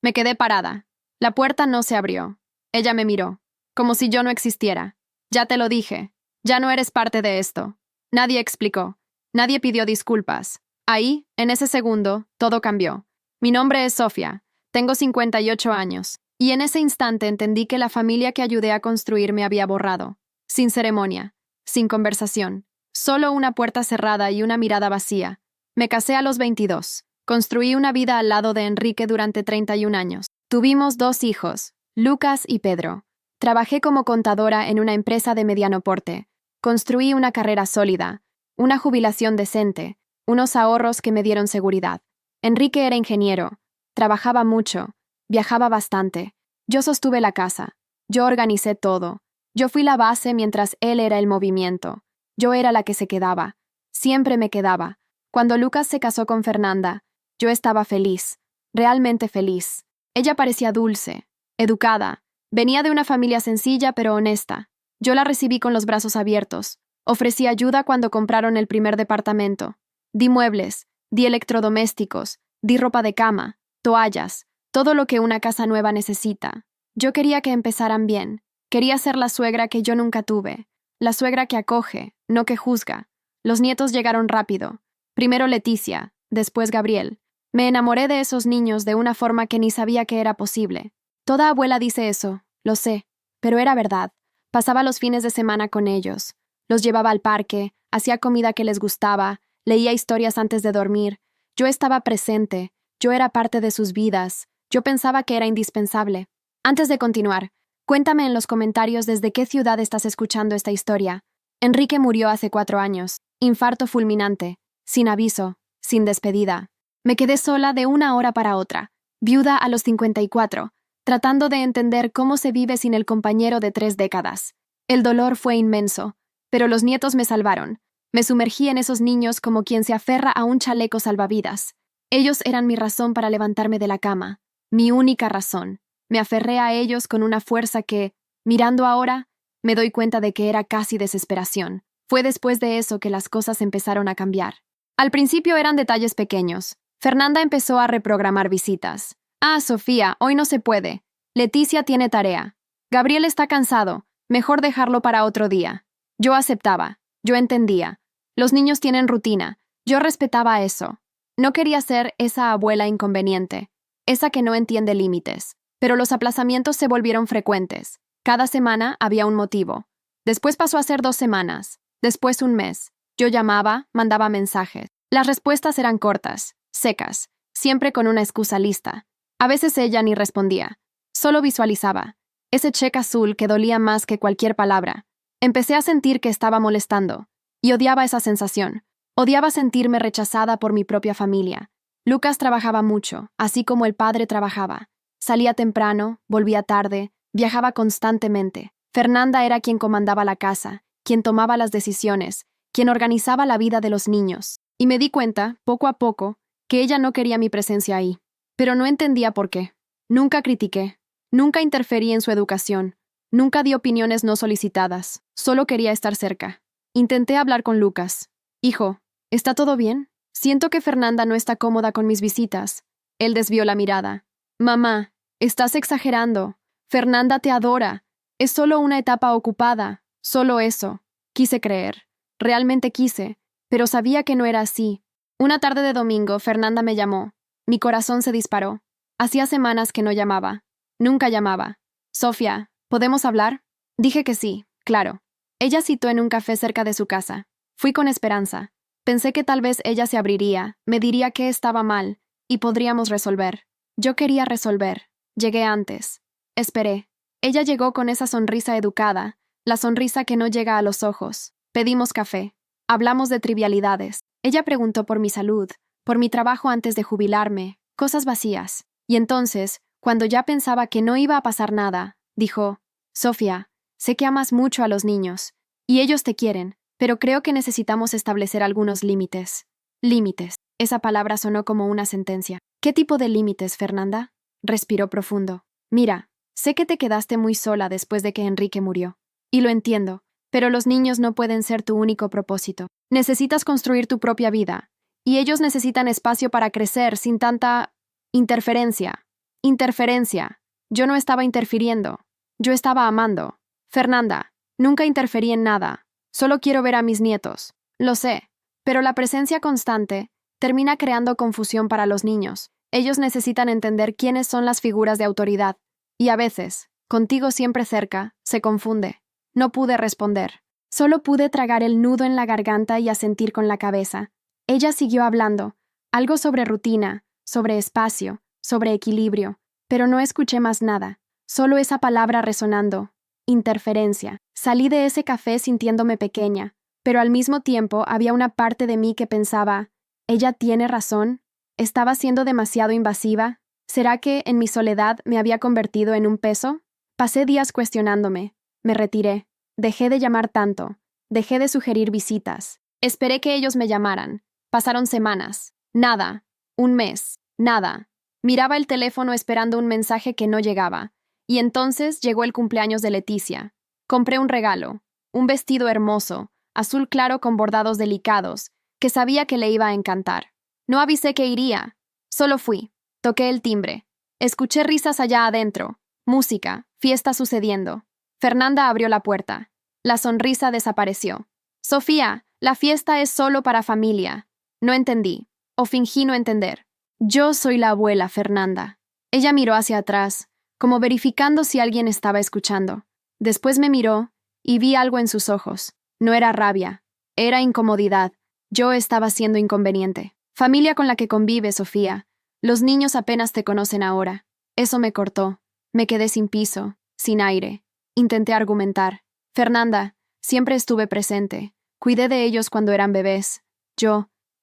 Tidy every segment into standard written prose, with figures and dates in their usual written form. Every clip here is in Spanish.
Me quedé parada. La puerta no se abrió. Ella me miró, como si yo no existiera. Ya te lo dije. Ya no eres parte de esto. Nadie explicó. Nadie pidió disculpas. Ahí, en ese segundo, todo cambió. Mi nombre es Sofía. Tengo 58 años. Y en ese instante entendí que la familia que ayudé a construir me había borrado. Sin ceremonia. Sin conversación. Solo una puerta cerrada y una mirada vacía. Me casé a los 22. Construí una vida al lado de Enrique durante 31 años. Tuvimos 2 hijos, Lucas y Pedro. Trabajé como contadora en una empresa de mediano porte. Construí una carrera sólida, una jubilación decente, unos ahorros que me dieron seguridad. Enrique era ingeniero, trabajaba mucho, viajaba bastante. Yo sostuve la casa, yo organicé todo. Yo fui la base mientras él era el movimiento. Yo era la que se quedaba. Siempre me quedaba. Cuando Lucas se casó con Fernanda, yo estaba feliz, realmente feliz. Ella parecía dulce, educada, venía de una familia sencilla pero honesta. Yo la recibí con los brazos abiertos. Ofrecí ayuda cuando compraron el primer departamento. Di muebles, di electrodomésticos, di ropa de cama, toallas, todo lo que una casa nueva necesita. Yo quería que empezaran bien. Quería ser la suegra que yo nunca tuve. La suegra que acoge, no que juzga. Los nietos llegaron rápido. Primero Leticia, después Gabriel. Me enamoré de esos niños de una forma que ni sabía que era posible. Toda abuela dice eso, lo sé, pero era verdad. Pasaba los fines de semana con ellos. Los llevaba al parque, hacía comida que les gustaba, leía historias antes de dormir. Yo estaba presente, yo era parte de sus vidas. Yo pensaba que era indispensable. Antes de continuar, cuéntame en los comentarios desde qué ciudad estás escuchando esta historia. Enrique murió hace 4 años. Infarto fulminante. Sin aviso. Sin despedida. Me quedé sola de una hora para otra. Viuda a los 54. Tratando de entender cómo se vive sin el compañero de 3 décadas. El dolor fue inmenso. Pero los nietos me salvaron. Me sumergí en esos niños como quien se aferra a un chaleco salvavidas. Ellos eran mi razón para levantarme de la cama. Mi única razón. Me aferré a ellos con una fuerza que, mirando ahora, me doy cuenta de que era casi desesperación. Fue después de eso que las cosas empezaron a cambiar. Al principio eran detalles pequeños. Fernanda empezó a reprogramar visitas. Ah, Sofía, hoy no se puede. Leticia tiene tarea. Gabriel está cansado. Mejor dejarlo para otro día. Yo aceptaba. Yo entendía. Los niños tienen rutina. Yo respetaba eso. No quería ser esa abuela inconveniente. Esa que no entiende límites. Pero los aplazamientos se volvieron frecuentes. Cada semana había un motivo. Después pasó a ser 2 semanas. Después 1 mes. Yo llamaba, mandaba mensajes. Las respuestas eran cortas, secas, siempre con una excusa lista. A veces ella ni respondía. Solo visualizaba. Ese cheque azul que dolía más que cualquier palabra. Empecé a sentir que estaba molestando. Y odiaba esa sensación. Odiaba sentirme rechazada por mi propia familia. Lucas trabajaba mucho, así como el padre trabajaba. Salía temprano, volvía tarde, viajaba constantemente. Fernanda era quien comandaba la casa, quien tomaba las decisiones, quien organizaba la vida de los niños. Y me di cuenta, poco a poco, que ella no quería mi presencia ahí. Pero no entendía por qué. Nunca critiqué. Nunca interferí en su educación. Nunca di opiniones no solicitadas. Solo quería estar cerca. Intenté hablar con Lucas. Hijo, ¿está todo bien? Siento que Fernanda no está cómoda con mis visitas. Él desvió la mirada. Mamá, estás exagerando. Fernanda te adora. Es solo una etapa ocupada. Solo eso. Quise creer. Realmente quise. Pero sabía que no era así. Una tarde de domingo, Fernanda me llamó. Mi corazón se disparó. Hacía semanas que no llamaba. Nunca llamaba. Sofía, ¿podemos hablar? Dije que sí, claro. Ella citó en un café cerca de su casa. Fui con esperanza. Pensé que tal vez ella se abriría, me diría que estaba mal, y podríamos resolver. Yo quería resolver. Llegué antes. Esperé. Ella llegó con esa sonrisa educada, la sonrisa que no llega a los ojos. Pedimos café. Hablamos de trivialidades. Ella preguntó por mi salud, por mi trabajo antes de jubilarme, cosas vacías. Y entonces, cuando ya pensaba que no iba a pasar nada, dijo, Sofía, sé que amas mucho a los niños, y ellos te quieren, pero creo que necesitamos establecer algunos límites. Límites. Esa palabra sonó como una sentencia. ¿Qué tipo de límites, Fernanda? Respiró profundo. Mira, sé que te quedaste muy sola después de que Enrique murió. Y lo entiendo, pero los niños no pueden ser tu único propósito. Necesitas construir tu propia vida, y ellos necesitan espacio para crecer sin tanta interferencia. Interferencia. Yo no estaba interfiriendo. Yo estaba amando. Fernanda, nunca interferí en nada. Solo quiero ver a mis nietos. Lo sé. Pero la presencia constante termina creando confusión para los niños. Ellos necesitan entender quiénes son las figuras de autoridad. Y a veces, contigo siempre cerca, se confunde. No pude responder. Solo pude tragar el nudo en la garganta y asentir con la cabeza. Ella siguió hablando, algo sobre rutina, sobre espacio, sobre equilibrio, pero no escuché más nada, solo esa palabra resonando. Interferencia. Salí de ese café sintiéndome pequeña, pero al mismo tiempo había una parte de mí que pensaba, ¿ella tiene razón? ¿Estaba siendo demasiado invasiva? ¿Será que, en mi soledad, me había convertido en un peso? Pasé días cuestionándome. Me retiré. Dejé de llamar tanto. Dejé de sugerir visitas. Esperé que ellos me llamaran. Pasaron semanas. Nada. Un mes. Nada. Miraba el teléfono esperando un mensaje que no llegaba. Y entonces llegó el cumpleaños de Leticia. Compré un regalo. Un vestido hermoso, azul claro con bordados delicados, que sabía que le iba a encantar. No avisé que iría. Solo fui. Toqué el timbre. Escuché risas allá adentro. Música. Fiesta sucediendo. Fernanda abrió la puerta. La sonrisa desapareció. Sofía, la fiesta es solo para familia. No entendí. O fingí no entender. Yo soy la abuela, Fernanda. Ella miró hacia atrás, como verificando si alguien estaba escuchando. Después me miró y vi algo en sus ojos. No era rabia. Era incomodidad. Yo estaba siendo inconveniente. Familia con la que convive, Sofía. Los niños apenas te conocen ahora. Eso me cortó. Me quedé sin piso, sin aire. Intenté argumentar. Fernanda, siempre estuve presente. Cuidé de ellos cuando eran bebés.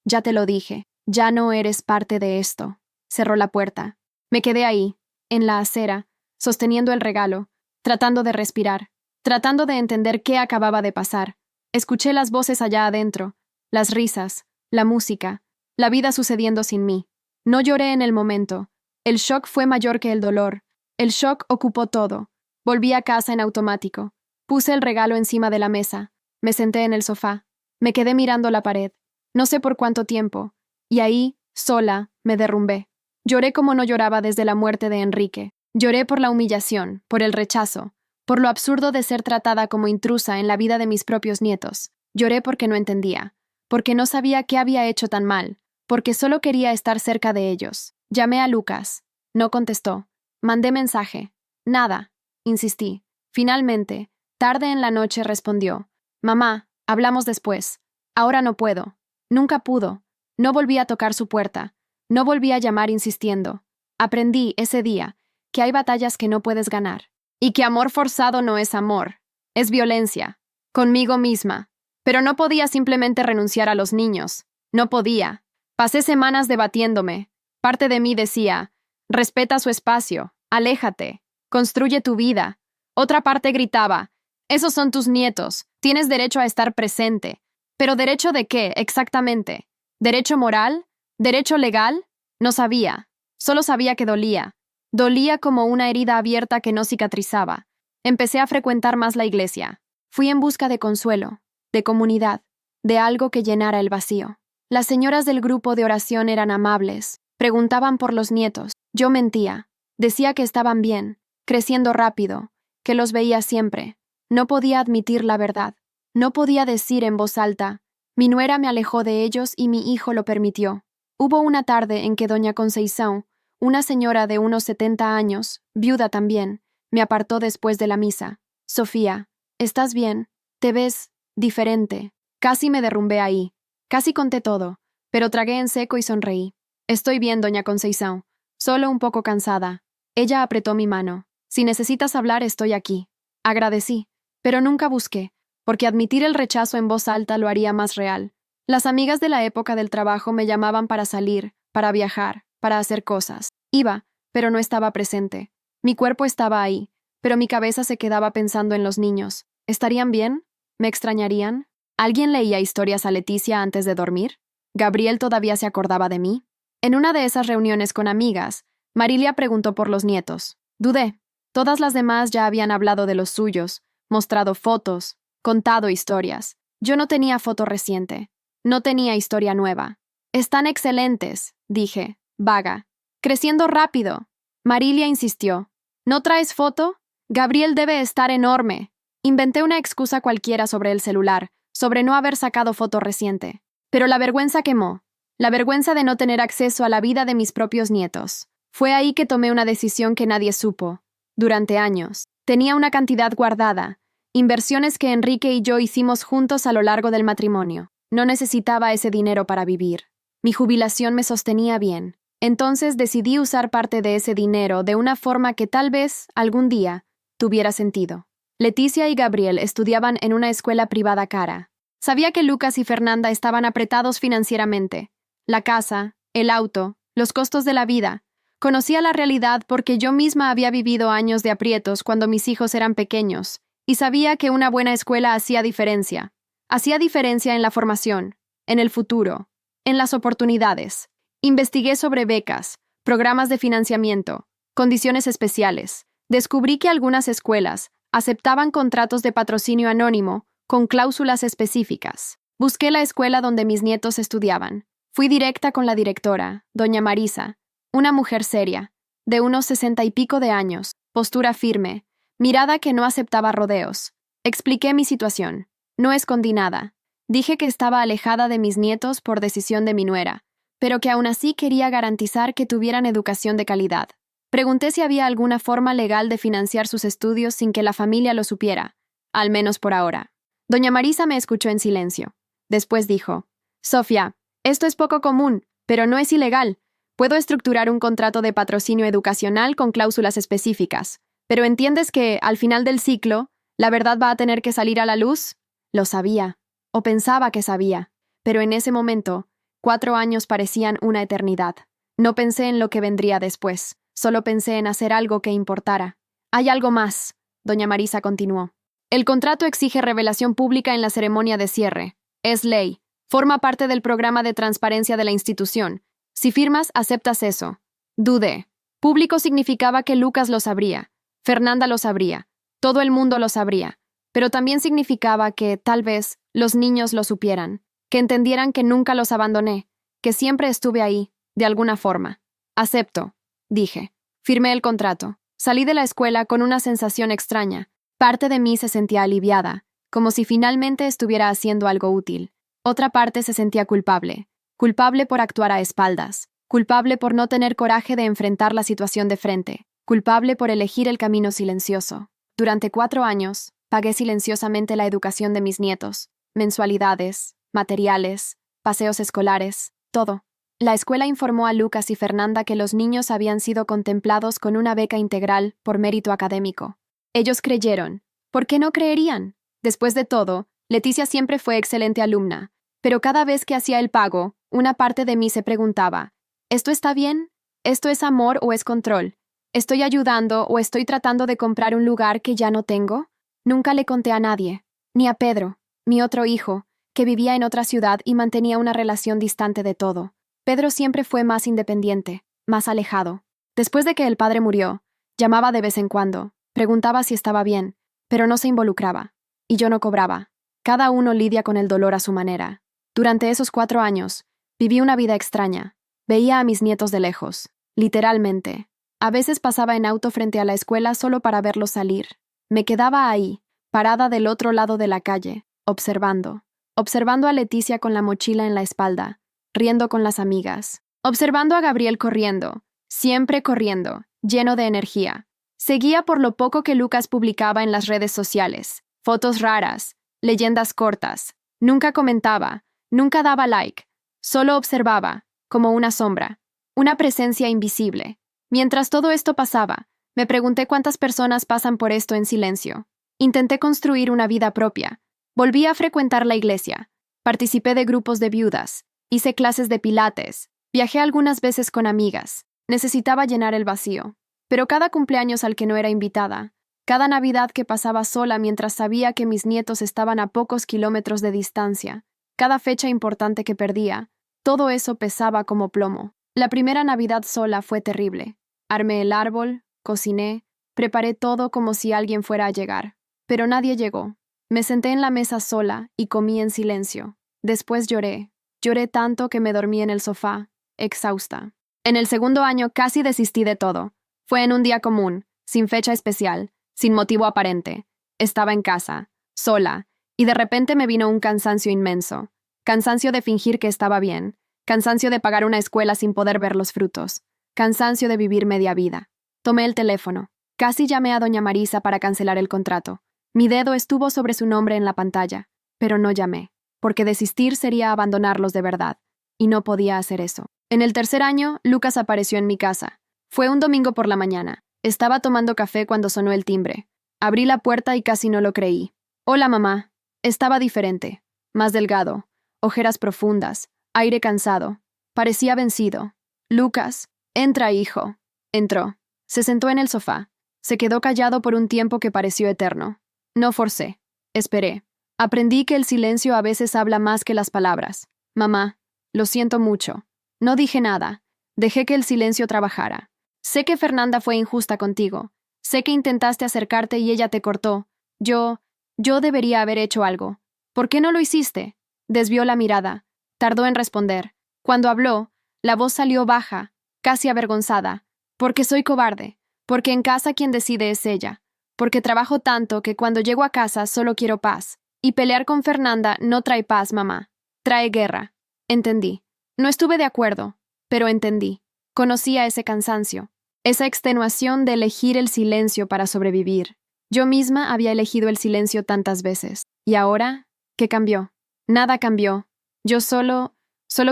Ya te lo dije, ya no eres parte de esto. Cerró la puerta. Me quedé ahí, en la acera, sosteniendo el regalo, tratando de respirar, tratando de entender qué acababa de pasar. Escuché las voces allá adentro, las risas, la música, la vida sucediendo sin mí. No lloré en el momento. El shock fue mayor que el dolor. El shock ocupó todo. Volví a casa en automático. Puse el regalo encima de la mesa. Me senté en el sofá. Me quedé mirando la pared. No sé por cuánto tiempo. Y ahí, sola, me derrumbé. Lloré como no lloraba desde la muerte de Enrique. Lloré por la humillación, por el rechazo, por lo absurdo de ser tratada como intrusa en la vida de mis propios nietos. Lloré porque no entendía, porque no sabía qué había hecho tan mal, porque solo quería estar cerca de ellos. Llamé a Lucas. No contestó. Mandé mensaje. Nada. Insistí. Finalmente, tarde en la noche respondió. Mamá, hablamos después. Ahora no puedo. Nunca pudo. No volví a tocar su puerta. No volví a llamar insistiendo. Aprendí ese día que hay batallas que no puedes ganar. Y que amor forzado no es amor. Es violencia. Conmigo misma. Pero no podía simplemente renunciar a los niños. No podía. Pasé semanas debatiéndome. Parte de mí decía, respeta su espacio, aléjate, construye tu vida. Otra parte gritaba, esos son tus nietos, tienes derecho a estar presente. ¿Pero derecho de qué, exactamente? ¿Derecho moral? ¿Derecho legal? No sabía. Solo sabía que dolía. Dolía como una herida abierta que no cicatrizaba. Empecé a frecuentar más la iglesia. Fui en busca de consuelo, de comunidad, de algo que llenara el vacío. Las señoras del grupo de oración eran amables, preguntaban por los nietos. Yo mentía. Decía que estaban bien, creciendo rápido, que los veía siempre. No podía admitir la verdad. No podía decir en voz alta, mi nuera me alejó de ellos y mi hijo lo permitió. Hubo una tarde en que doña Conceição, una señora de unos 70 años, viuda también, me apartó después de la misa. Sofía, ¿estás bien? Te ves diferente. Casi me derrumbé ahí. Casi conté todo, pero tragué en seco y sonreí. Estoy bien, doña Conceição, solo un poco cansada. Ella apretó mi mano. Si necesitas hablar, estoy aquí. Agradecí, pero nunca busqué, porque admitir el rechazo en voz alta lo haría más real. Las amigas de la época del trabajo me llamaban para salir, para viajar, para hacer cosas. Iba, pero no estaba presente. Mi cuerpo estaba ahí, pero mi cabeza se quedaba pensando en los niños. ¿Estarían bien? ¿Me extrañarían? ¿Alguien leía historias a Leticia antes de dormir? ¿Gabriel todavía se acordaba de mí? En una de esas reuniones con amigas, Marilia preguntó por los nietos. Dudé. Todas las demás ya habían hablado de los suyos, mostrado fotos, contado historias. Yo no tenía foto reciente. No tenía historia nueva. Están excelentes, dije, vaga. Creciendo rápido. Marilia insistió. ¿No traes foto? Gabriel debe estar enorme. Inventé una excusa cualquiera sobre el celular, sobre no haber sacado foto reciente. Pero la vergüenza quemó. La vergüenza de no tener acceso a la vida de mis propios nietos. Fue ahí que tomé una decisión que nadie supo. Durante años. Tenía una cantidad guardada. Inversiones que Enrique y yo hicimos juntos a lo largo del matrimonio. No necesitaba ese dinero para vivir. Mi jubilación me sostenía bien. Entonces decidí usar parte de ese dinero de una forma que tal vez, algún día, tuviera sentido. Leticia y Gabriel estudiaban en una escuela privada cara. Sabía que Lucas y Fernanda estaban apretados financieramente. La casa, el auto, los costos de la vida. Conocía la realidad porque yo misma había vivido años de aprietos cuando mis hijos eran pequeños, y sabía que una buena escuela hacía diferencia. Hacía diferencia en la formación, en el futuro, en las oportunidades. Investigué sobre becas, programas de financiamiento, condiciones especiales. Descubrí que algunas escuelas aceptaban contratos de patrocinio anónimo con cláusulas específicas. Busqué la escuela donde mis nietos estudiaban. Fui directa con la directora, doña Marisa, una mujer seria, de unos 60 y pico de años, postura firme, mirada que no aceptaba rodeos. Expliqué mi situación. No escondí nada. Dije que estaba alejada de mis nietos por decisión de mi nuera, pero que aún así quería garantizar que tuvieran educación de calidad. Pregunté si había alguna forma legal de financiar sus estudios sin que la familia lo supiera, al menos por ahora. Doña Marisa me escuchó en silencio. Después dijo, Sofía, esto es poco común, pero no es ilegal. Puedo estructurar un contrato de patrocinio educacional con cláusulas específicas, pero ¿entiendes que, al final del ciclo, la verdad va a tener que salir a la luz? Lo sabía, o pensaba que sabía, pero en ese momento, 4 años parecían una eternidad. No pensé en lo que vendría después, solo pensé en hacer algo que importara. Hay algo más, doña Marisa continuó. El contrato exige revelación pública en la ceremonia de cierre. Es ley. Forma parte del programa de transparencia de la institución. Si firmas, aceptas eso. Dudé. Público significaba que Lucas lo sabría, Fernanda lo sabría, todo el mundo lo sabría, pero también significaba que, tal vez, los niños lo supieran, que entendieran que nunca los abandoné, que siempre estuve ahí, de alguna forma. Acepto, dije. Firmé el contrato. Salí de la escuela con una sensación extraña. Parte de mí se sentía aliviada, como si finalmente estuviera haciendo algo útil. Otra parte se sentía culpable. Culpable por actuar a espaldas. Culpable por no tener coraje de enfrentar la situación de frente. Culpable por elegir el camino silencioso. Durante 4 años, pagué silenciosamente la educación de mis nietos. Mensualidades, materiales, paseos escolares, todo. La escuela informó a Lucas y Fernanda que los niños habían sido contemplados con una beca integral por mérito académico. Ellos creyeron. ¿Por qué no creerían? Después de todo, Leticia siempre fue excelente alumna, pero cada vez que hacía el pago, una parte de mí se preguntaba, ¿esto está bien? ¿Esto es amor o es control? ¿Estoy ayudando o estoy tratando de comprar un lugar que ya no tengo? Nunca le conté a nadie, ni a Pedro, mi otro hijo, que vivía en otra ciudad y mantenía una relación distante de todo. Pedro siempre fue más independiente, más alejado. Después de que el padre murió, llamaba de vez en cuando, preguntaba si estaba bien, pero no se involucraba. Y yo no cobraba. Cada uno lidia con el dolor a su manera. Durante esos 4 años, viví una vida extraña. Veía a mis nietos de lejos, literalmente. A veces pasaba en auto frente a la escuela solo para verlos salir. Me quedaba ahí, parada del otro lado de la calle, observando a Leticia con la mochila en la espalda, riendo con las amigas, observando a Gabriel corriendo, siempre corriendo, lleno de energía. Seguía por lo poco que Lucas publicaba en las redes sociales, fotos raras, leyendas cortas. Nunca comentaba, nunca daba like, solo observaba, como una sombra, una presencia invisible. Mientras todo esto pasaba, me pregunté cuántas personas pasan por esto en silencio. Intenté construir una vida propia. Volví a frecuentar la iglesia. Participé de grupos de viudas. Hice clases de pilates. Viajé algunas veces con amigas. Necesitaba llenar el vacío. Pero cada cumpleaños al que no era invitada, cada Navidad que pasaba sola mientras sabía que mis nietos estaban a pocos kilómetros de distancia, cada fecha importante que perdía, todo eso pesaba como plomo. La primera Navidad sola fue terrible. Armé el árbol, cociné, preparé todo como si alguien fuera a llegar. Pero nadie llegó. Me senté en la mesa sola y comí en silencio. Después lloré. Lloré tanto que me dormí en el sofá, exhausta. En el segundo año casi desistí de todo. Fue en un día común, sin fecha especial, sin motivo aparente. Estaba en casa, sola, y de repente me vino un cansancio inmenso. Cansancio de fingir que estaba bien. Cansancio de pagar una escuela sin poder ver los frutos. Cansancio de vivir media vida. Tomé el teléfono. Casi llamé a doña Marisa para cancelar el contrato. Mi dedo estuvo sobre su nombre en la pantalla, pero no llamé, porque desistir sería abandonarlos de verdad, y no podía hacer eso. En el tercer año, Lucas apareció en mi casa. Fue un domingo por la mañana. Estaba tomando café cuando sonó el timbre. Abrí la puerta y casi no lo creí. Hola, mamá. Estaba diferente. Más delgado. Ojeras profundas. Aire cansado. Parecía vencido. Lucas. Entra, hijo. Entró. Se sentó en el sofá. Se quedó callado por un tiempo que pareció eterno. No forcé. Esperé. Aprendí que el silencio a veces habla más que las palabras. Mamá, lo siento mucho. No dije nada. Dejé que el silencio trabajara. Sé que Fernanda fue injusta contigo. Sé que intentaste acercarte y ella te cortó. Yo debería haber hecho algo. ¿Por qué no lo hiciste? Desvió la mirada. Tardó en responder. Cuando habló, la voz salió baja, casi avergonzada. Porque soy cobarde. Porque en casa quien decide es ella. Porque trabajo tanto que cuando llego a casa solo quiero paz. Y pelear con Fernanda no trae paz, mamá. Trae guerra. Entendí. No estuve de acuerdo, pero entendí. Conocía ese cansancio. Esa extenuación de elegir el silencio para sobrevivir. Yo misma había elegido el silencio tantas veces. ¿Y ahora? ¿Qué cambió? Nada cambió. Yo solo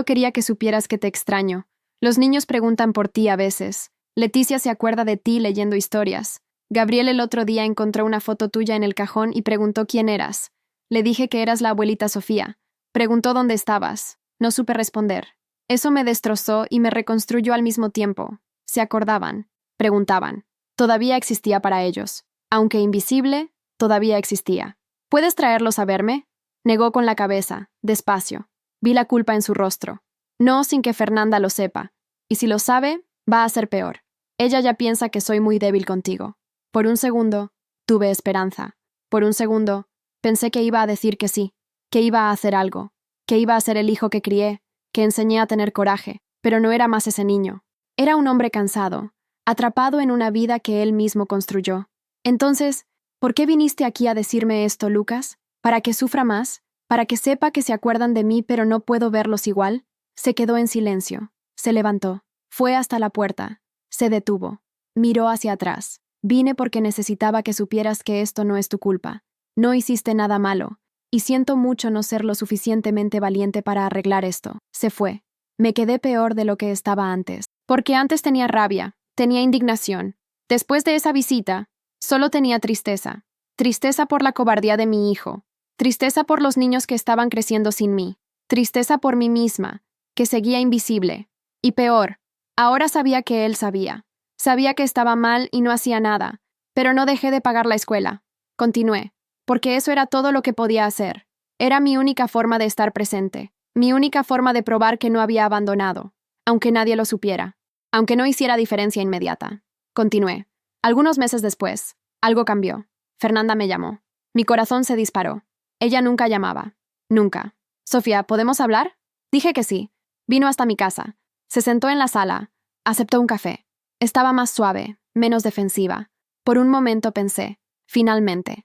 quería que supieras que te extraño. Los niños preguntan por ti a veces. Leticia se acuerda de ti leyendo historias. Gabriel el otro día encontró una foto tuya en el cajón y preguntó quién eras. Le dije que eras la abuelita Sofía. Preguntó dónde estabas. No supe responder. Eso me destrozó y me reconstruyó al mismo tiempo. Se acordaban. Preguntaban. Todavía existía para ellos. Aunque invisible, todavía existía. ¿Puedes traerlos a verme? Negó con la cabeza, despacio. Vi la culpa en su rostro. No sin que Fernanda lo sepa. Y si lo sabe, va a ser peor. Ella ya piensa que soy muy débil contigo. Por un segundo, tuve esperanza. Por un segundo, pensé que iba a decir que sí, que iba a hacer algo, que iba a ser el hijo que crié, que enseñé a tener coraje, pero no era más ese niño. Era un hombre cansado, atrapado en una vida que él mismo construyó. Entonces, ¿por qué viniste aquí a decirme esto, Lucas? ¿Para que sufra más? ¿Para que sepa que se acuerdan de mí pero no puedo verlos igual? Se quedó en silencio. Se levantó. Fue hasta la puerta. Se detuvo. Miró hacia atrás. Vine porque necesitaba que supieras que esto no es tu culpa. No hiciste nada malo. Y siento mucho no ser lo suficientemente valiente para arreglar esto. Se fue. Me quedé peor de lo que estaba antes. Porque antes tenía rabia, tenía indignación. Después de esa visita, solo tenía tristeza. Tristeza por la cobardía de mi hijo. Tristeza por los niños que estaban creciendo sin mí. Tristeza por mí misma, que seguía invisible. Y peor, ahora sabía que él sabía. Sabía que estaba mal y no hacía nada. Pero no dejé de pagar la escuela. Continué. Porque eso era todo lo que podía hacer. Era mi única forma de estar presente. Mi única forma de probar que no había abandonado. Aunque nadie lo supiera. Aunque no hiciera diferencia inmediata. Continué. Algunos meses después, algo cambió. Fernanda me llamó. Mi corazón se disparó. Ella nunca llamaba. Nunca. Sofía, ¿podemos hablar? Dije que sí. Vino hasta mi casa. Se sentó en la sala. Aceptó un café. Estaba más suave, menos defensiva. Por un momento pensé, finalmente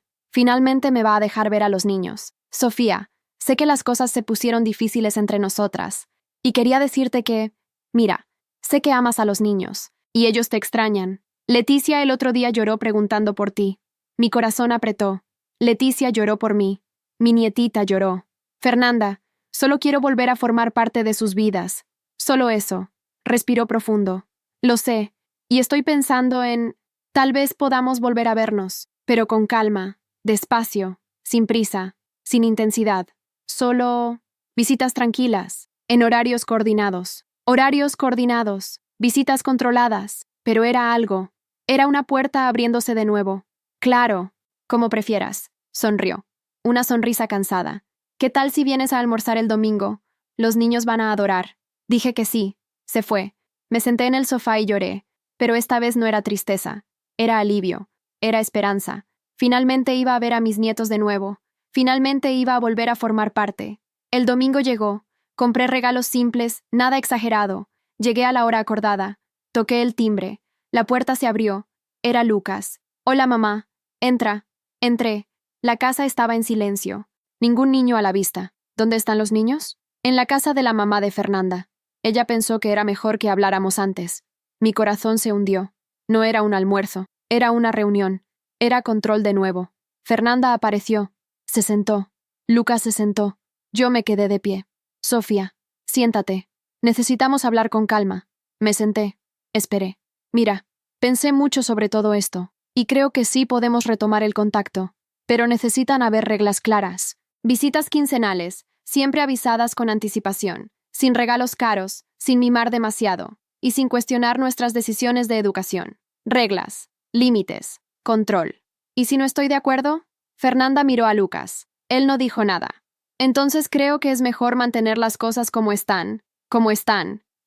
me va a dejar ver a los niños. Sofía, sé que las cosas se pusieron difíciles entre nosotras. Y quería decirte que, mira, sé que amas a los niños. Y ellos te extrañan. Leticia el otro día lloró preguntando por ti. Mi corazón apretó. Leticia lloró por mí. Mi nietita lloró. Fernanda, solo quiero volver a formar parte de sus vidas. Solo eso. Respiró profundo. Lo sé. Y estoy pensando en... Tal vez podamos volver a vernos, pero con calma, despacio, sin prisa, sin intensidad. Solo... visitas tranquilas, en horarios coordinados. Horarios coordinados, visitas controladas. Pero era algo. Era una puerta abriéndose de nuevo. Claro, como prefieras. Sonrió. Una sonrisa cansada. ¿Qué tal si vienes a almorzar el domingo? Los niños van a adorar. Dije que sí. Se fue. Me senté en el sofá y lloré. Pero esta vez no era tristeza. Era alivio. Era esperanza. Finalmente iba a ver a mis nietos de nuevo. Finalmente iba a volver a formar parte. El domingo llegó. Compré regalos simples, nada exagerado. Llegué a la hora acordada. Toqué el timbre. La puerta se abrió. Era Lucas. Hola, mamá. Entra. Entré. La casa estaba en silencio. Ningún niño a la vista. ¿Dónde están los niños? En la casa de la mamá de Fernanda. Ella pensó que era mejor que habláramos antes. Mi corazón se hundió. No era un almuerzo. Era una reunión. Era control de nuevo. Fernanda apareció. Se sentó. Lucas se sentó. Yo me quedé de pie. Sofía, siéntate. Necesitamos hablar con calma. Me senté. Esperé. Mira, pensé mucho sobre todo esto, y creo que sí podemos retomar el contacto, pero necesitan haber reglas claras. Visitas quincenales, siempre avisadas con anticipación, sin regalos caros, sin mimar demasiado, y sin cuestionar nuestras decisiones de educación. Reglas, límites, control. ¿Y si no estoy de acuerdo? Fernanda miró a Lucas. Él no dijo nada. Entonces creo que es mejor mantener las cosas como están,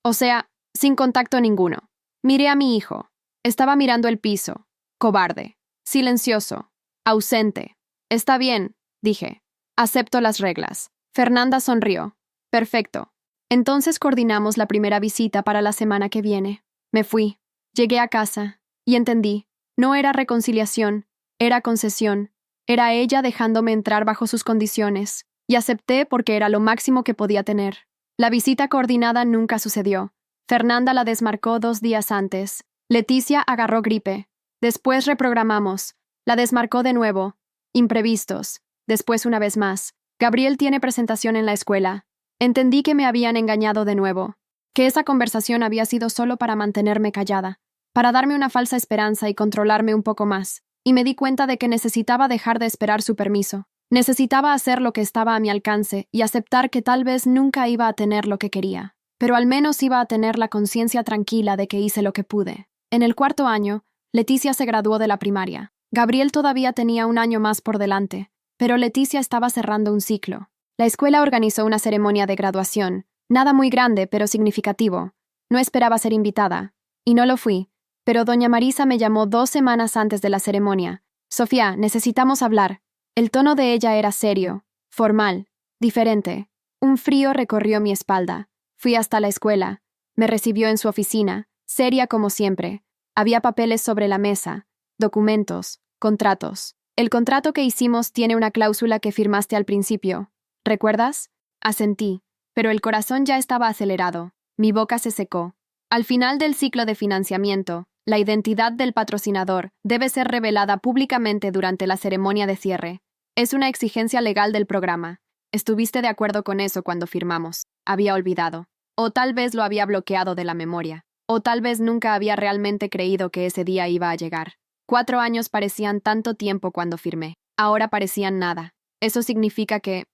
o sea, sin contacto ninguno. Miré a mi hijo. Estaba mirando el piso, cobarde, silencioso, ausente. Está bien, dije. Acepto las reglas. Fernanda sonrió. Perfecto. Entonces coordinamos la primera visita para la semana que viene. Me fui. Llegué a casa y entendí. No era reconciliación, era concesión. Era ella dejándome entrar bajo sus condiciones, y acepté porque era lo máximo que podía tener. La visita coordinada nunca sucedió. Fernanda la desmarcó 2 días antes. Leticia agarró gripe. Después reprogramamos. La desmarcó de nuevo. Imprevistos. Después una vez más. Gabriel tiene presentación en la escuela. Entendí que me habían engañado de nuevo. Que esa conversación había sido solo para mantenerme callada. Para darme una falsa esperanza y controlarme un poco más. Y me di cuenta de que necesitaba dejar de esperar su permiso. Necesitaba hacer lo que estaba a mi alcance y aceptar que tal vez nunca iba a tener lo que quería. Pero al menos iba a tener la conciencia tranquila de que hice lo que pude. En el 4.º año, Leticia se graduó de la primaria. Gabriel todavía tenía 1 año más por delante, pero Leticia estaba cerrando un ciclo. La escuela organizó una ceremonia de graduación, nada muy grande pero significativo. No esperaba ser invitada, y no lo fui, pero doña Marisa me llamó 2 semanas antes de la ceremonia. Sofía, necesitamos hablar. El tono de ella era serio, formal, diferente. Un frío recorrió mi espalda. Fui hasta la escuela. Me recibió en su oficina, seria como siempre. Había papeles sobre la mesa, documentos, contratos. El contrato que hicimos tiene una cláusula que firmaste al principio. ¿Recuerdas? Asentí, pero el corazón ya estaba acelerado. Mi boca se secó. Al final del ciclo de financiamiento, la identidad del patrocinador debe ser revelada públicamente durante la ceremonia de cierre. Es una exigencia legal del programa. Estuviste de acuerdo con eso cuando firmamos. Había olvidado. O tal vez lo había bloqueado de la memoria. O tal vez nunca había realmente creído que ese día iba a llegar. 4 años parecían tanto tiempo cuando firmé. Ahora parecían nada. Eso significa que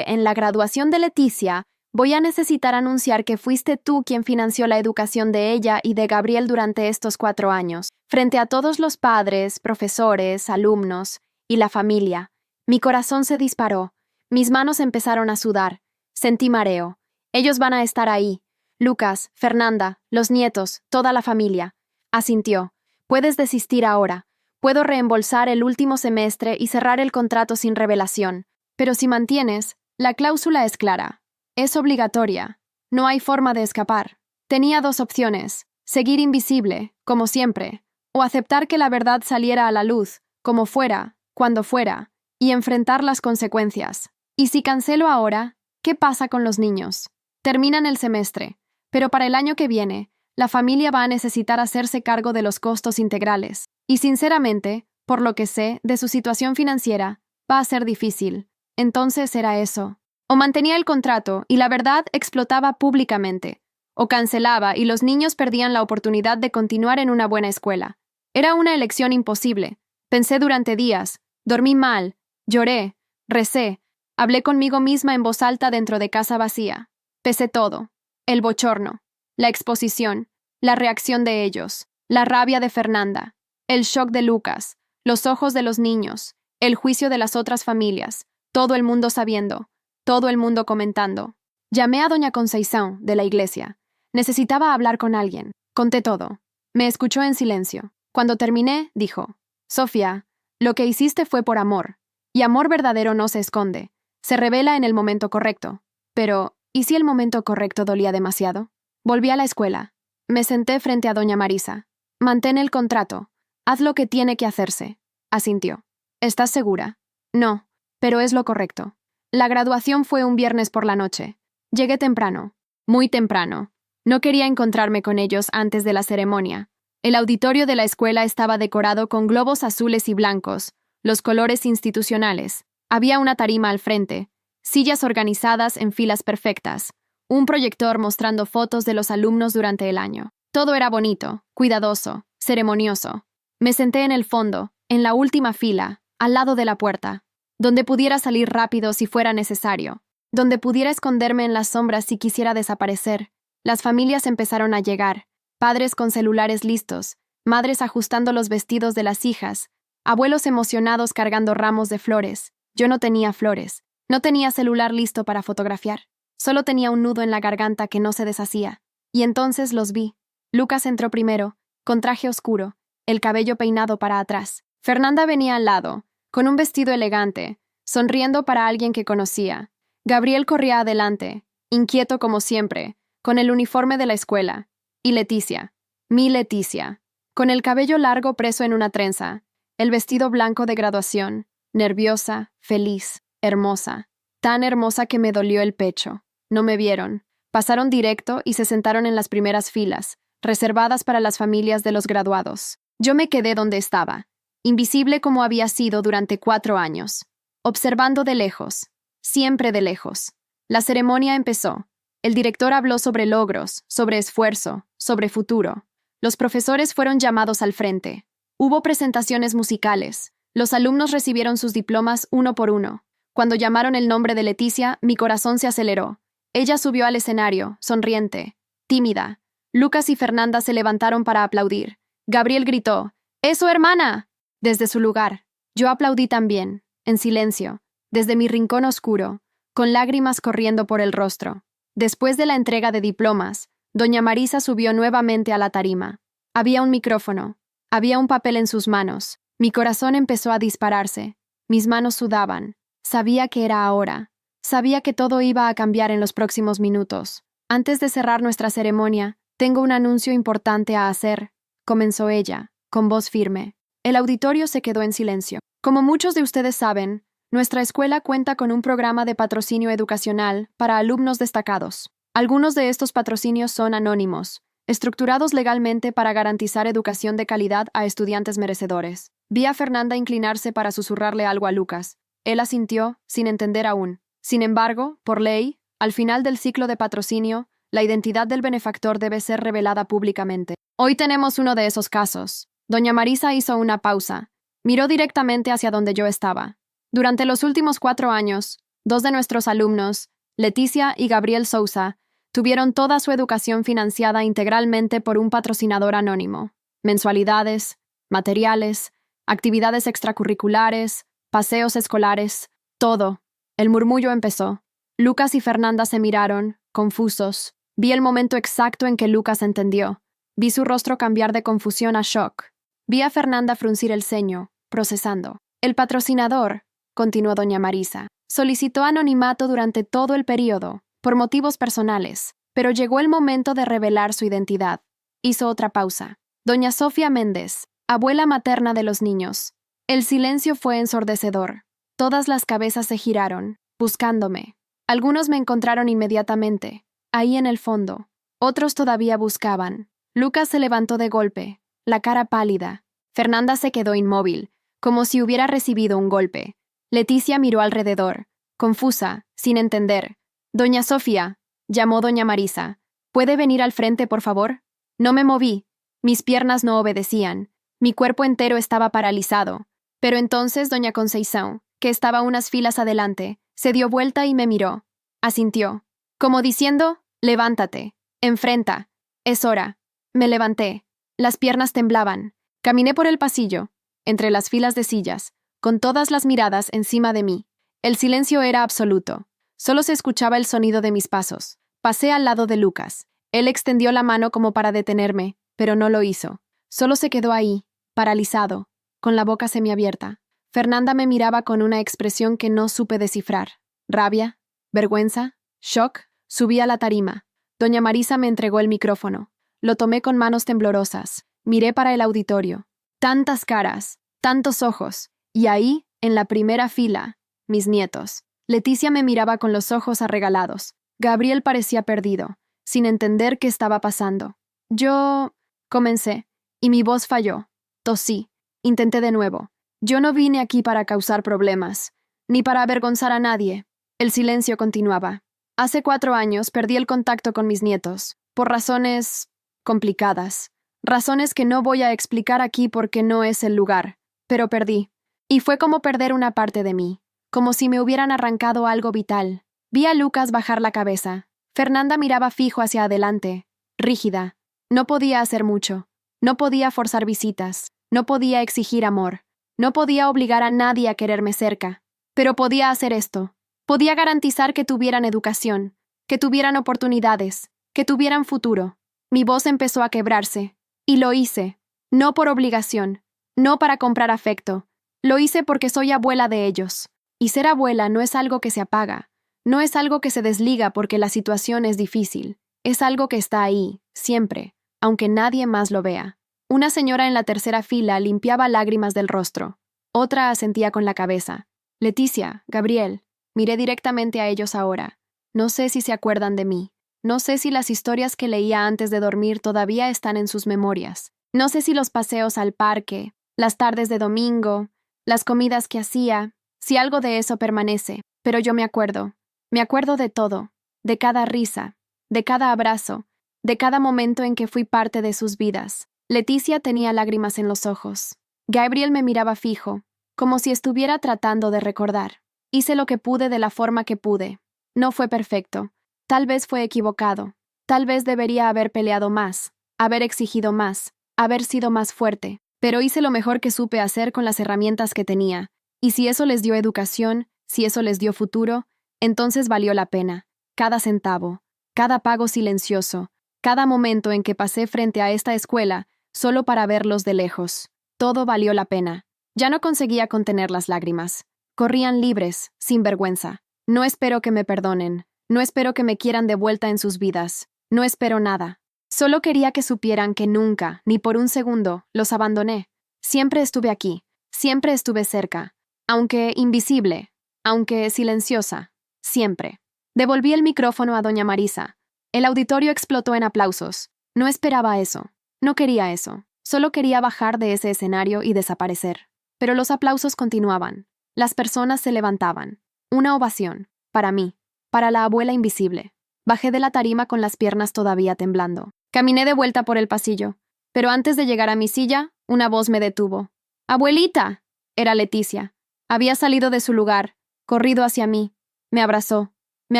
en la graduación de Leticia voy a necesitar anunciar que fuiste tú quien financió la educación de ella y de Gabriel durante estos 4 años, frente a todos los padres, profesores, alumnos y la familia. Mi corazón se disparó. Mis manos empezaron a sudar. Sentí mareo. Ellos van a estar ahí. Lucas, Fernanda, los nietos, toda la familia. Asintió. Puedes desistir ahora. Puedo reembolsar el último semestre y cerrar el contrato sin revelación. Pero si mantienes, la cláusula es clara. Es obligatoria. No hay forma de escapar. Tenía 2 opciones. Seguir invisible, como siempre, o aceptar que la verdad saliera a la luz, como fuera, cuando fuera, y enfrentar las consecuencias. Y si cancelo ahora, ¿qué pasa con los niños? Terminan el semestre, pero para el año que viene, la familia va a necesitar hacerse cargo de los costos integrales. Y sinceramente, por lo que sé de su situación financiera, va a ser difícil. Entonces era eso. O mantenía el contrato y la verdad explotaba públicamente, o cancelaba y los niños perdían la oportunidad de continuar en una buena escuela. Era una elección imposible. Pensé durante días, dormí mal, lloré, recé, hablé conmigo misma en voz alta dentro de casa vacía. Pesé todo. El bochorno, la exposición, la reacción de ellos, la rabia de Fernanda, el shock de Lucas, los ojos de los niños, el juicio de las otras familias, todo el mundo sabiendo, todo el mundo comentando. Llamé a doña Conceição, de la iglesia. Necesitaba hablar con alguien. Conté todo. Me escuchó en silencio. Cuando terminé, dijo: Sofía, lo que hiciste fue por amor. Y amor verdadero no se esconde. Se revela en el momento correcto. Pero, ¿y si el momento correcto dolía demasiado? Volví a la escuela. Me senté frente a doña Marisa. Mantén el contrato. Haz lo que tiene que hacerse. Asintió. ¿Estás segura? No, pero es lo correcto. La graduación fue un viernes por la noche. Llegué temprano. Muy temprano. No quería encontrarme con ellos antes de la ceremonia. El auditorio de la escuela estaba decorado con globos azules y blancos, los colores institucionales. Había una tarima al frente, sillas organizadas en filas perfectas, un proyector mostrando fotos de los alumnos durante el año. Todo era bonito, cuidadoso, ceremonioso. Me senté en el fondo, en la última fila, al lado de la puerta, donde pudiera salir rápido si fuera necesario, donde pudiera esconderme en las sombras si quisiera desaparecer. Las familias empezaron a llegar, padres con celulares listos, madres ajustando los vestidos de las hijas, abuelos emocionados cargando ramos de flores. Yo no tenía flores, no tenía celular listo para fotografiar, solo tenía un nudo en la garganta que no se deshacía. Y entonces los vi. Lucas entró primero, con traje oscuro, el cabello peinado para atrás. Fernanda venía al lado, con un vestido elegante, sonriendo para alguien que conocía. Gabriel corría adelante, inquieto como siempre, con el uniforme de la escuela. Y Leticia, mi Leticia, con el cabello largo preso en una trenza, el vestido blanco de graduación, nerviosa, feliz, hermosa, tan hermosa que me dolió el pecho. No me vieron. Pasaron directo y se sentaron en las primeras filas, reservadas para las familias de los graduados. Yo me quedé donde estaba, invisible como había sido durante 4 años, observando de lejos, siempre de lejos. La ceremonia empezó. El director habló sobre logros, sobre esfuerzo, sobre futuro. Los profesores fueron llamados al frente. Hubo presentaciones musicales. Los alumnos recibieron sus diplomas uno por uno. Cuando llamaron el nombre de Leticia, mi corazón se aceleró. Ella subió al escenario, sonriente, tímida. Lucas y Fernanda se levantaron para aplaudir. Gabriel gritó, ¡Eso, hermana! Desde su lugar. Yo aplaudí también, en silencio, desde mi rincón oscuro, con lágrimas corriendo por el rostro. Después de la entrega de diplomas, doña Marisa subió nuevamente a la tarima. Había un micrófono. Había un papel en sus manos. Mi corazón empezó a dispararse. Mis manos sudaban. Sabía que era ahora. Sabía que todo iba a cambiar en los próximos minutos. Antes de cerrar nuestra ceremonia, tengo un anuncio importante a hacer, comenzó ella, con voz firme. El auditorio se quedó en silencio. Como muchos de ustedes saben, nuestra escuela cuenta con un programa de patrocinio educacional para alumnos destacados. Algunos de estos patrocinios son anónimos, estructurados legalmente para garantizar educación de calidad a estudiantes merecedores. Vi a Fernanda inclinarse para susurrarle algo a Lucas. Él asintió, sin entender aún. Sin embargo, por ley, al final del ciclo de patrocinio, la identidad del benefactor debe ser revelada públicamente. Hoy tenemos uno de esos casos. Doña Marisa hizo una pausa. Miró directamente hacia donde yo estaba. Durante los últimos 4 años, 2 de nuestros alumnos, Leticia y Gabriel Sousa, tuvieron toda su educación financiada integralmente por un patrocinador anónimo. Mensualidades, materiales, actividades extracurriculares, paseos escolares, todo. El murmullo empezó. Lucas y Fernanda se miraron, confusos. Vi el momento exacto en que Lucas entendió. Vi su rostro cambiar de confusión a shock. Vi a Fernanda fruncir el ceño, procesando. El patrocinador, continuó doña Marisa, solicitó anonimato durante todo el periodo, por motivos personales, pero llegó el momento de revelar su identidad. Hizo otra pausa. Doña Sofía Méndez, abuela materna de los niños. El silencio fue ensordecedor. Todas las cabezas se giraron, buscándome. Algunos me encontraron inmediatamente, ahí en el fondo. Otros todavía buscaban. Lucas se levantó de golpe, la cara pálida. Fernanda se quedó inmóvil, como si hubiera recibido un golpe. Leticia miró alrededor, confusa, sin entender. Doña Sofía, llamó doña Marisa. ¿Puede venir al frente, por favor? No me moví. Mis piernas no obedecían. Mi cuerpo entero estaba paralizado. Pero entonces doña Conceição, que estaba unas filas adelante, se dio vuelta y me miró. Asintió. Como diciendo, levántate. Enfrenta. Es hora. Me levanté. Las piernas temblaban. Caminé por el pasillo, entre las filas de sillas, con todas las miradas encima de mí. El silencio era absoluto. Solo se escuchaba el sonido de mis pasos. Pasé al lado de Lucas. Él extendió la mano como para detenerme, pero no lo hizo. Solo se quedó ahí, paralizado, con la boca semiabierta. Fernanda me miraba con una expresión que no supe descifrar. Rabia, vergüenza, shock. Subí a la tarima. Doña Marisa me entregó el micrófono. Lo tomé con manos temblorosas. Miré para el auditorio. Tantas caras, tantos ojos. Y ahí, en la primera fila, mis nietos. Leticia me miraba con los ojos arregalados. Gabriel parecía perdido, sin entender qué estaba pasando. Yo... comencé, y mi voz falló. Tosí. Intenté de nuevo. Yo no vine aquí para causar problemas, ni para avergonzar a nadie. El silencio continuaba. Hace 4 años perdí el contacto con mis nietos, por razones complicadas. Razones que no voy a explicar aquí porque no es el lugar, pero perdí. Y fue como perder una parte de mí, como si me hubieran arrancado algo vital. Vi a Lucas bajar la cabeza. Fernanda miraba fijo hacia adelante, rígida. No podía hacer mucho. No podía forzar visitas. No podía exigir amor. No podía obligar a nadie a quererme cerca. Pero podía hacer esto. Podía garantizar que tuvieran educación, que tuvieran oportunidades, que tuvieran futuro. Mi voz empezó a quebrarse. Y lo hice. No por obligación. No para comprar afecto. Lo hice porque soy abuela de ellos. Y ser abuela no es algo que se apaga. No es algo que se desliga porque la situación es difícil. Es algo que está ahí, siempre, aunque nadie más lo vea. Una señora en la tercera fila limpiaba lágrimas del rostro. Otra asentía con la cabeza. Leticia, Gabriel, miré directamente a ellos ahora. No sé si se acuerdan de mí. No sé si las historias que leía antes de dormir todavía están en sus memorias. No sé si los paseos al parque, las tardes de domingo, las comidas que hacía, si algo de eso permanece. Pero yo me acuerdo. Me acuerdo de todo, de cada risa, de cada abrazo, de cada momento en que fui parte de sus vidas. Leticia tenía lágrimas en los ojos. Gabriel me miraba fijo, como si estuviera tratando de recordar. Hice lo que pude de la forma que pude. No fue perfecto. Tal vez fue equivocado. Tal vez debería haber peleado más, haber exigido más, haber sido más fuerte. Pero hice lo mejor que supe hacer con las herramientas que tenía. Y si eso les dio educación, si eso les dio futuro, entonces valió la pena. Cada centavo, cada pago silencioso, cada momento en que pasé frente a esta escuela solo para verlos de lejos. Todo valió la pena. Ya no conseguía contener las lágrimas. Corrían libres, sin vergüenza. No espero que me perdonen. No espero que me quieran de vuelta en sus vidas. No espero nada. Solo quería que supieran que nunca, ni por un segundo, los abandoné. Siempre estuve aquí. Siempre estuve cerca. Aunque invisible. Aunque silenciosa. Siempre. Devolví el micrófono a doña Marisa. El auditorio explotó en aplausos. No esperaba eso. No quería eso. Solo quería bajar de ese escenario y desaparecer. Pero los aplausos continuaban. Las personas se levantaban. Una ovación. Para mí. Para la abuela invisible. Bajé de la tarima con las piernas todavía temblando. Caminé de vuelta por el pasillo. Pero antes de llegar a mi silla, una voz me detuvo. ¡Abuelita! Era Leticia. Había salido de su lugar, corrido hacia mí. Me abrazó. Me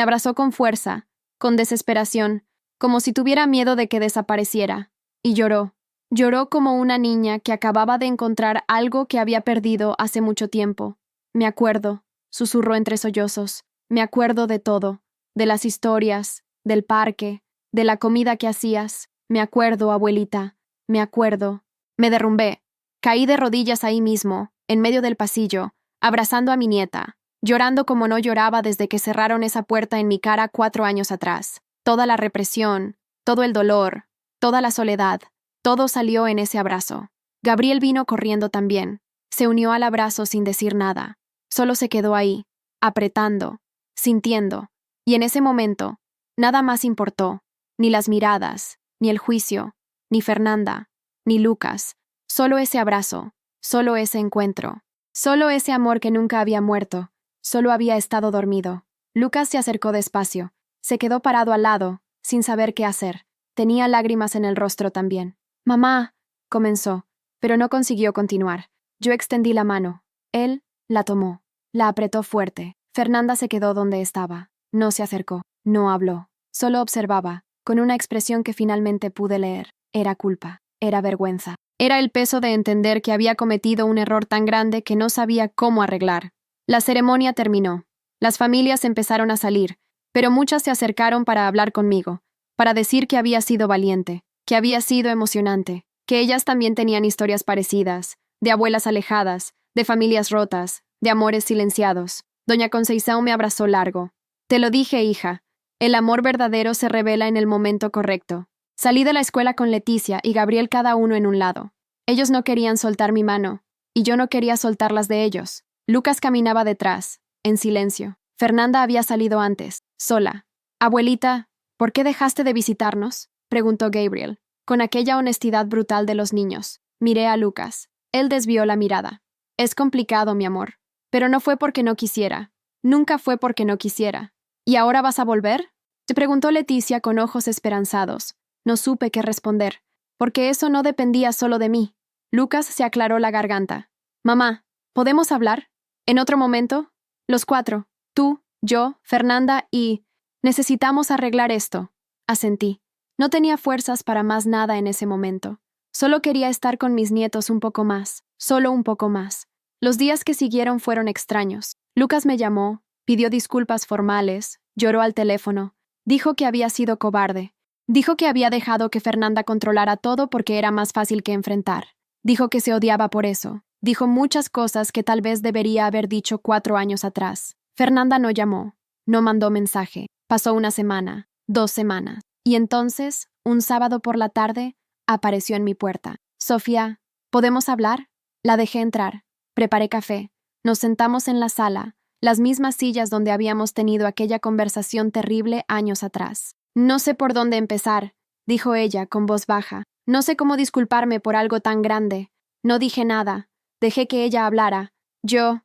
abrazó con fuerza, con desesperación, como si tuviera miedo de que desapareciera. Y lloró. Lloró como una niña que acababa de encontrar algo que había perdido hace mucho tiempo. Me acuerdo, susurró entre sollozos. Me acuerdo de todo, de las historias, del parque, de la comida que hacías. Me acuerdo, abuelita. Me acuerdo. Me derrumbé. Caí de rodillas ahí mismo, en medio del pasillo, abrazando a mi nieta, llorando como no lloraba desde que cerraron esa puerta en mi cara 4 años atrás. Toda la represión, todo el dolor, toda la soledad, todo salió en ese abrazo. Gabriel vino corriendo también. Se unió al abrazo sin decir nada. Solo se quedó ahí, apretando, sintiendo. Y en ese momento, nada más importó. Ni las miradas, ni el juicio, ni Fernanda, ni Lucas. Solo ese abrazo, solo ese encuentro. Solo ese amor que nunca había muerto. Solo había estado dormido. Lucas se acercó despacio. Se quedó parado al lado, sin saber qué hacer. Tenía lágrimas en el rostro también. «Mamá», comenzó, pero no consiguió continuar. Yo extendí la mano. Él la tomó. La apretó fuerte. Fernanda se quedó donde estaba. No se acercó. No habló. Solo observaba, con una expresión que finalmente pude leer. Era culpa. Era vergüenza. Era el peso de entender que había cometido un error tan grande que no sabía cómo arreglar. La ceremonia terminó. Las familias empezaron a salir, pero muchas se acercaron para hablar conmigo, para decir que había sido valiente, que había sido emocionante, que ellas también tenían historias parecidas, de abuelas alejadas, de familias rotas, de amores silenciados. Doña Conceição me abrazó largo. «Te lo dije, hija. El amor verdadero se revela en el momento correcto. Salí de la escuela con Leticia y Gabriel cada uno en un lado. Ellos no querían soltar mi mano, y yo no quería soltarlas de ellos. Lucas caminaba detrás, en silencio. Fernanda había salido antes, sola. Abuelita, ¿por qué dejaste de visitarnos?, preguntó Gabriel, con aquella honestidad brutal de los niños. Miré a Lucas. Él desvió la mirada. Es complicado, mi amor. Pero no fue porque no quisiera. Nunca fue porque no quisiera. ¿Y ahora vas a volver?, te preguntó Leticia con ojos esperanzados. No supe qué responder, porque eso no dependía solo de mí. Lucas se aclaró la garganta. Mamá, ¿podemos hablar? ¿En otro momento? Los cuatro, tú, yo, Fernanda y... Necesitamos arreglar esto. Asentí. No tenía fuerzas para más nada en ese momento. Solo quería estar con mis nietos un poco más, solo un poco más. Los días que siguieron fueron extraños. Lucas me llamó, pidió disculpas formales, lloró al teléfono, dijo que había sido cobarde. Dijo que había dejado que Fernanda controlara todo porque era más fácil que enfrentar. Dijo que se odiaba por eso. Dijo muchas cosas que tal vez debería haber dicho 4 años atrás. Fernanda no llamó, no mandó mensaje. Pasó una semana, 2 semanas. Y entonces, un sábado por la tarde, apareció en mi puerta. Sofía, ¿podemos hablar? La dejé entrar. Preparé café. Nos sentamos en la sala, las mismas sillas donde habíamos tenido aquella conversación terrible años atrás. No sé por dónde empezar, dijo ella con voz baja. No sé cómo disculparme por algo tan grande. No dije nada. Dejé que ella hablara. Yo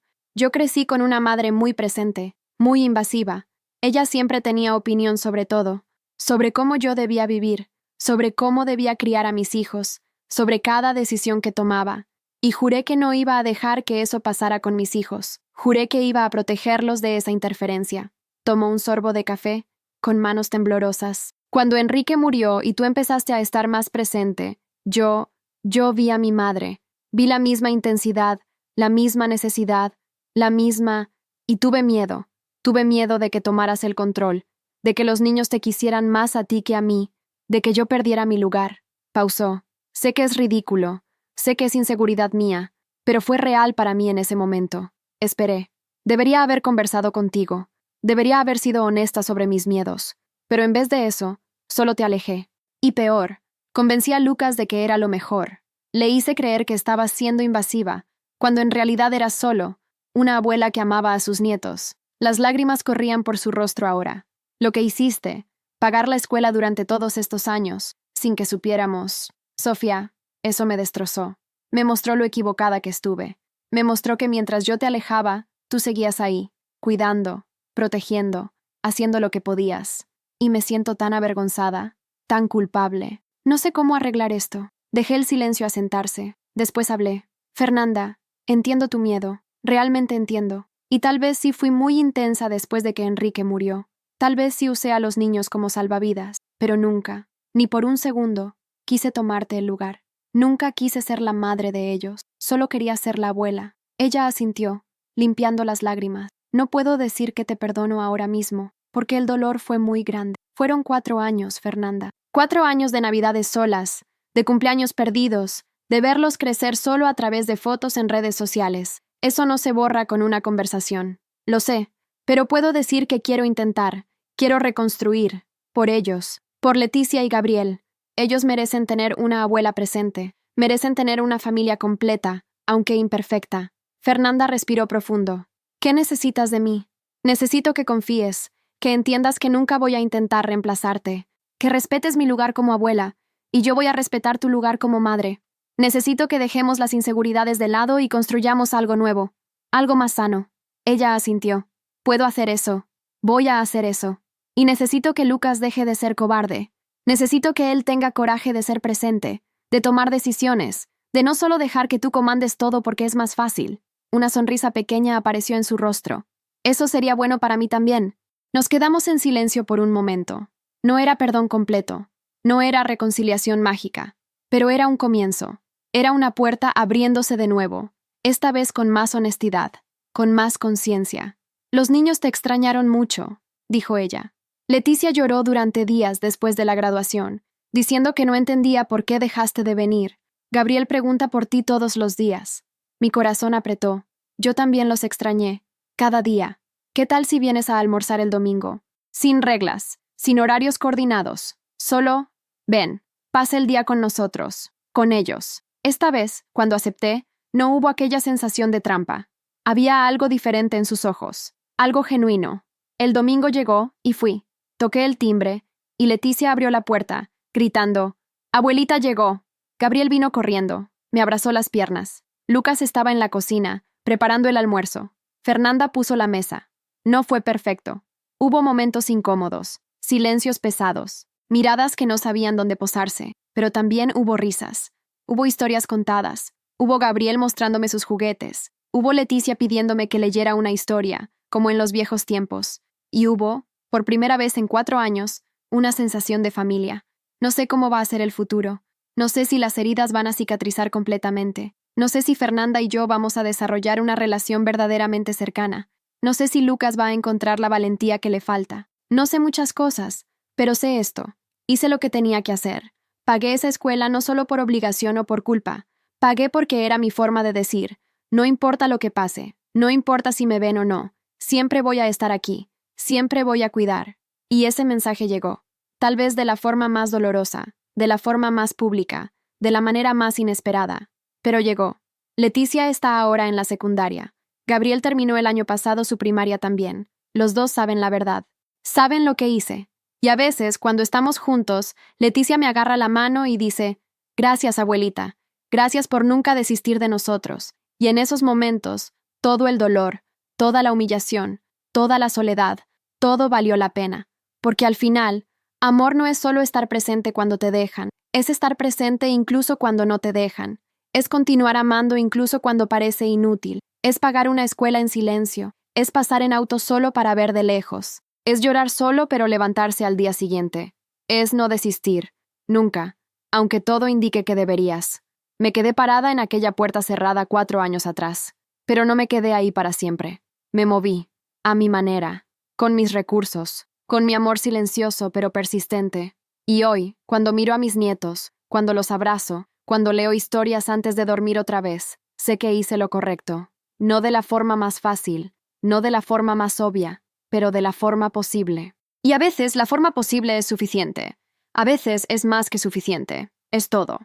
crecí con una madre muy presente, muy invasiva. Ella siempre tenía opinión sobre todo, sobre cómo yo debía vivir, sobre cómo debía criar a mis hijos, sobre cada decisión que tomaba. Y juré que no iba a dejar que eso pasara con mis hijos. Juré que iba a protegerlos de esa interferencia. Tomó un sorbo de café, con manos temblorosas. Cuando Enrique murió y tú empezaste a estar más presente, yo vi a mi madre. Vi la misma intensidad, la misma necesidad, la misma... Y tuve miedo. Tuve miedo de que tomaras el control, de que los niños te quisieran más a ti que a mí, de que yo perdiera mi lugar. Pausó. Sé que es ridículo. Sé que es inseguridad mía, pero fue real para mí en ese momento. Esperé. Debería haber conversado contigo. Debería haber sido honesta sobre mis miedos. Pero en vez de eso, solo te alejé. Y peor, convencí a Lucas de que era lo mejor. Le hice creer que estaba siendo invasiva, cuando en realidad era solo una abuela que amaba a sus nietos. Las lágrimas corrían por su rostro ahora. Lo que hiciste, pagar la escuela durante todos estos años, sin que supiéramos. Sofía, eso me destrozó. Me mostró lo equivocada que estuve. Me mostró que mientras yo te alejaba, tú seguías ahí, cuidando, protegiendo, haciendo lo que podías. Y me siento tan avergonzada, tan culpable. No sé cómo arreglar esto. Dejé el silencio asentarse. Después hablé. Fernanda, entiendo tu miedo. Realmente entiendo. Y tal vez sí fui muy intensa después de que Enrique murió. Tal vez sí usé a los niños como salvavidas. Pero nunca, ni por un segundo, quise tomarte el lugar. Nunca quise ser la madre de ellos. Solo quería ser la abuela. Ella asintió, limpiando las lágrimas. No puedo decir que te perdono ahora mismo, porque el dolor fue muy grande. Fueron 4 años, Fernanda. 4 años de navidades solas, de cumpleaños perdidos, de verlos crecer solo a través de fotos en redes sociales. Eso no se borra con una conversación. Lo sé, pero puedo decir que quiero intentar, quiero reconstruir, por ellos, por Leticia y Gabriel. Ellos merecen tener una abuela presente, merecen tener una familia completa, aunque imperfecta. Fernanda respiró profundo. ¿Qué necesitas de mí? Necesito que confíes, que entiendas que nunca voy a intentar reemplazarte, que respetes mi lugar como abuela, y yo voy a respetar tu lugar como madre. Necesito que dejemos las inseguridades de lado y construyamos algo nuevo, algo más sano. Ella asintió. Puedo hacer eso. Voy a hacer eso. Y necesito que Lucas deje de ser cobarde. Necesito que él tenga coraje de ser presente, de tomar decisiones, de no solo dejar que tú comandes todo porque es más fácil. Una sonrisa pequeña apareció en su rostro. Eso sería bueno para mí también. Nos quedamos en silencio por un momento. No era perdón completo. No era reconciliación mágica. Pero era un comienzo. Era una puerta abriéndose de nuevo, esta vez con más honestidad, con más conciencia. Los niños te extrañaron mucho, dijo ella. Leticia lloró durante días después de la graduación, diciendo que no entendía por qué dejaste de venir. Gabriel pregunta por ti todos los días. Mi corazón apretó. Yo también los extrañé. Cada día. ¿Qué tal si vienes a almorzar el domingo? Sin reglas, sin horarios coordinados. Solo, ven. Pasa el día con nosotros, con ellos. Esta vez, cuando acepté, no hubo aquella sensación de trampa. Había algo diferente en sus ojos, algo genuino. El domingo llegó y fui. Toqué el timbre, y Leticia abrió la puerta, gritando, «Abuelita llegó». Gabriel vino corriendo, me abrazó las piernas. Lucas estaba en la cocina, preparando el almuerzo. Fernanda puso la mesa. No fue perfecto. Hubo momentos incómodos, silencios pesados, miradas que no sabían dónde posarse, pero también hubo risas. Hubo historias contadas. Hubo Gabriel mostrándome sus juguetes. Hubo Leticia pidiéndome que leyera una historia, como en los viejos tiempos. Y hubo, por primera vez en 4 años, una sensación de familia. No sé cómo va a ser el futuro. No sé si las heridas van a cicatrizar completamente. No sé si Fernanda y yo vamos a desarrollar una relación verdaderamente cercana. No sé si Lucas va a encontrar la valentía que le falta. No sé muchas cosas, pero sé esto. Hice lo que tenía que hacer. Pagué esa escuela no solo por obligación o por culpa. Pagué porque era mi forma de decir, no importa lo que pase, no importa si me ven o no, siempre voy a estar aquí, siempre voy a cuidar. Y ese mensaje llegó. Tal vez de la forma más dolorosa, de la forma más pública, de la manera más inesperada. Pero llegó. Leticia está ahora en la secundaria. Gabriel terminó el año pasado su primaria también. Los dos saben la verdad. Saben lo que hice. Y a veces, cuando estamos juntos, Leticia me agarra la mano y dice, «Gracias, abuelita. Gracias por nunca desistir de nosotros». Y en esos momentos, todo el dolor, toda la humillación, toda la soledad, todo valió la pena. Porque al final, amor no es solo estar presente cuando te dejan, es estar presente incluso cuando no te dejan. Es continuar amando incluso cuando parece inútil. Es pagar una escuela en silencio. Es pasar en auto solo para ver de lejos. Es llorar solo pero levantarse al día siguiente. Es no desistir. Nunca. Aunque todo indique que deberías. Me quedé parada en aquella puerta cerrada 4 años atrás. Pero no me quedé ahí para siempre. Me moví. A mi manera. Con mis recursos. Con mi amor silencioso pero persistente. Y hoy, cuando miro a mis nietos, cuando los abrazo, cuando leo historias antes de dormir otra vez, sé que hice lo correcto. No de la forma más fácil, no de la forma más obvia, pero de la forma posible. Y a veces la forma posible es suficiente. A veces es más que suficiente. Es todo.